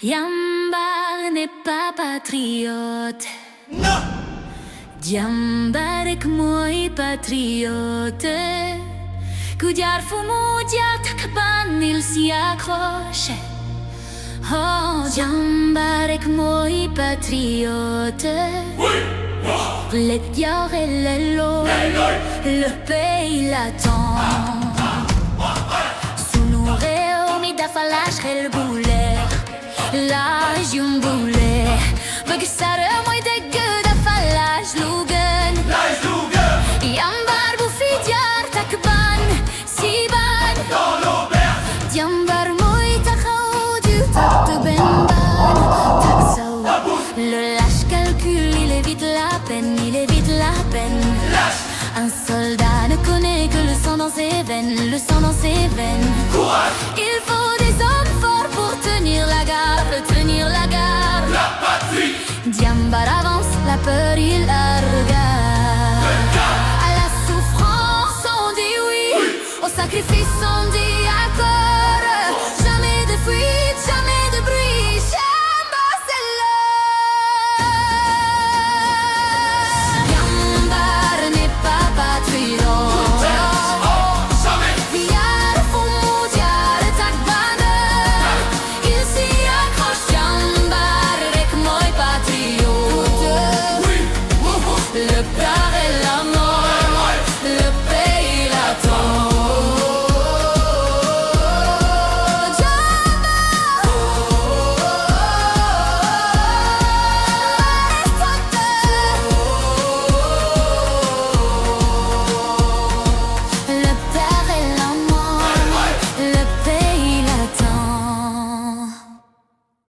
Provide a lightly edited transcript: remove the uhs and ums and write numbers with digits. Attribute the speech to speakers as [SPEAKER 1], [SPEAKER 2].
[SPEAKER 1] Diambar n'est pas patriote.
[SPEAKER 2] Non.
[SPEAKER 1] Diambar est que moi patriote. Kudiar Fumudia Takban il s'y accroche. Oh, Diambar est que moi patriote.
[SPEAKER 2] Oui.
[SPEAKER 1] Les dior et les lois, le pays l'attend. Sous nous réunis d'afalage et le boulet. L'âge d'un boulet. Bug ça remoille de gueux d'afalage l'ougen.
[SPEAKER 2] L'âge d'ougen.
[SPEAKER 1] Diambar boufidiar takban, si ban.
[SPEAKER 2] Dans l'auberge.
[SPEAKER 1] Diambar mouille takao du tak de benban. Tak sao. Le lâche calcule, il évite la peine, il évite la peine.
[SPEAKER 2] Lâche.
[SPEAKER 1] Un soldat ne connaît que le sang dans ses veines, le sang dans ses veines.
[SPEAKER 2] Courage.
[SPEAKER 1] Il faut des hommes forts pour tenir la garde, tenir la garde.
[SPEAKER 2] La patrie.
[SPEAKER 1] Diambar avance, la peur il la regarde. À la souffrance on dit oui, au sacrifice on dit